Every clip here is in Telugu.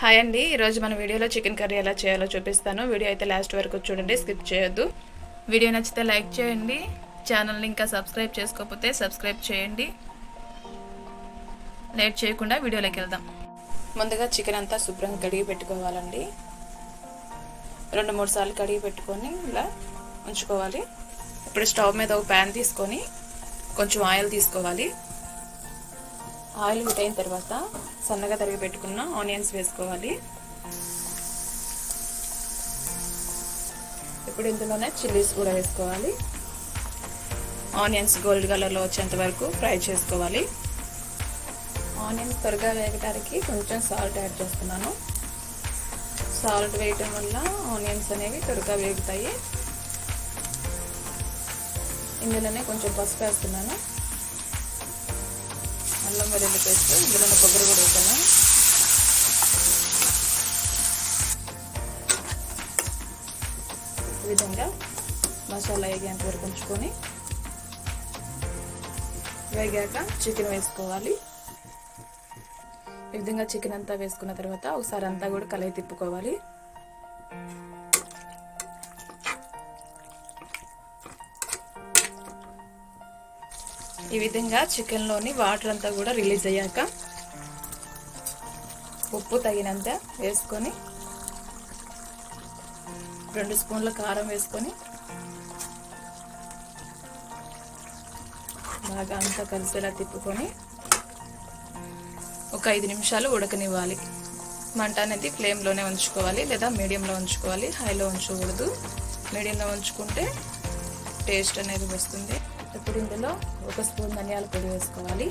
హాయ్ అండి, ఈరోజు మన వీడియోలో చికెన్ కర్రీ ఎలా చేయాలో చూపిస్తాను. వీడియో అయితే లాస్ట్ వరకు చూడండి, స్కిప్ చేయొద్దు. వీడియో నచ్చితే లైక్ చేయండి. ఛానల్ని ఇంకా సబ్స్క్రైబ్ చేసుకోకపోతే సబ్స్క్రైబ్ చేయండి. లేట్ చేయకుండా వీడియోలోకి వెళ్దాం. ముందుగా చికెన్ అంతా శుభ్రంగా కడిగి పెట్టుకోవాలండి. 2-3 సార్లు కడిగి పెట్టుకొని ఇలా ఉంచుకోవాలి. ఇప్పుడు స్టవ్ మీద ఒక ప్యాన్ తీసుకొని కొంచెం ఆయిల్ తీసుకోవాలి. ఆయిల్ హీట్ అయిన తర్వాత సన్నగా తరిగి పెట్టుకున్న ఆనియన్స్ వేసుకోవాలి. ఇప్పుడు ఇందులోనే చిల్లీస్ కూడా వేసుకోవాలి. ఆనియన్స్ గోల్డ్ కలర్లో వచ్చేంత వరకు ఫ్రై చేసుకోవాలి. ఆనియన్స్ త్వరగా వేగడానికి కొంచెం సాల్ట్ యాడ్ చేస్తున్నాను. సాల్ట్ వేయటం వల్ల ఆనియన్స్ అనేవి త్వరగా వేగుతాయి. ఇందులోనే కొంచెం పసుపు వేస్తున్నాను. అల్లం వెల్లుల్లి పేస్ట్, ఇందులోనే కొబ్బరి కూడా వేసాను. ఈ విధంగా మసాలా వేగేంత వరకు ఉంచుకొని వేగాక చికెన్ వేసుకోవాలి. ఈ విధంగా చికెన్ అంతా వేసుకున్న తర్వాత ఒకసారి అంతా కూడా కలయి తిప్పుకోవాలి. ఈ విధంగా చికెన్లోని వాటర్ అంతా కూడా రిలీజ్ అయ్యాక ఉప్పు తగినంత వేసుకొని 2 స్పూన్ల కారం వేసుకొని బాగా అంతా కలిసేలా తిప్పుకొని ఒక 5 నిమిషాలు ఉడకనివ్వాలి. మంట అనేది ఫ్లేమ్లోనే ఉంచుకోవాలి, లేదా మీడియంలో ఉంచుకోవాలి. హైలో ఉంచకూడదు. మీడియంలో ఉంచుకుంటే టేస్ట్ అనేది వస్తుంది. ఇప్పుడు ఇందులో 1 స్పూన్ ధనియాల పొడి వేసుకోవాలి.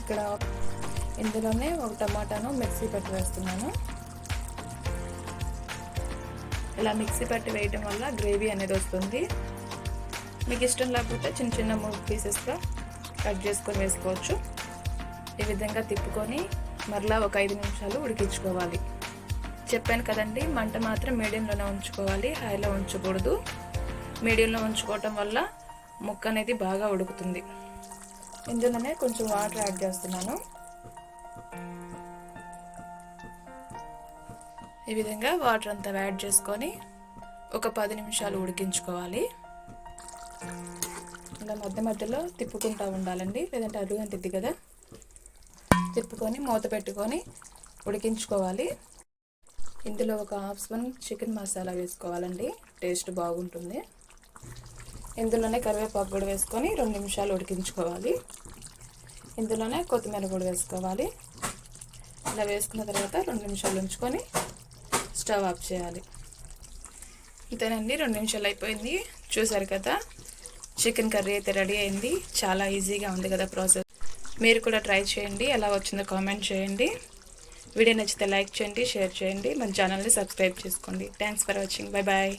ఇక్కడ ఇందులోనే 1 టమాటాను మిక్సీ పట్టి వేస్తున్నాను. ఇలా మిక్సీ పట్టి వేయటం వల్ల గ్రేవీ అనేది వస్తుంది. మీకు ఇష్టం లేకపోతే చిన్న చిన్న 3 పీసెస్గా కట్ చేసుకొని వేసుకోవచ్చు. ఈ విధంగా తిప్పుకొని మరలా ఒక 5 నిమిషాలు ఉడికించుకోవాలి. చెప్పాను కదండి, మంట మాత్రం మీడియంలోనే ఉంచుకోవాలి, హైలో ఉంచకూడదు. మీడియంలో ఉంచుకోవటం వల్ల ముక్క అనేది బాగా ఉడుకుతుంది. ఇందులోనే కొంచెం వాటర్ యాడ్ చేస్తున్నాను. ఈ విధంగా వాటర్ అంతా యాడ్ చేసుకొని ఒక 10 నిమిషాలు ఉడికించుకోవాలి. ఇలా మధ్య మధ్యలో తిప్పుకుంటూ ఉండాలండి, లేదంటే అడుగంటిద్ది కదా. తిప్పుకొని మూత పెట్టుకొని ఉడికించుకోవాలి. ఇందులో ఒక 1/2 స్పూన్ చికెన్ మసాలా వేసుకోవాలండి, టేస్ట్ బాగుంటుంది. ఇందులోనే కరివేపాకు కూడా వేసుకొని 2 నిమిషాలు ఉడికించుకోవాలి. ఇందులోనే కొత్తిమీర కూడా వేసుకోవాలి. ఇలా వేసుకున్న తర్వాత 2 నిమిషాలు ఉంచుకొని స్టవ్ ఆఫ్ చేయాలి. ఇంతేనండి, 2 నిమిషాలు అయిపోయింది. చూసారు కదా, చికెన్ కర్రీ అయితే రెడీ అయింది. చాలా ఈజీగా ఉంది కదా ప్రాసెస్. మీరు కూడా ట్రై చేయండి, ఎలా వచ్చిందో కామెంట్ చేయండి. వీడియో నచ్చితే లైక్ చేయండి, షేర్ చేయండి. మన ఛానల్ని సబ్స్క్రైబ్ చేసుకోండి. Thanks for watching. Bye bye.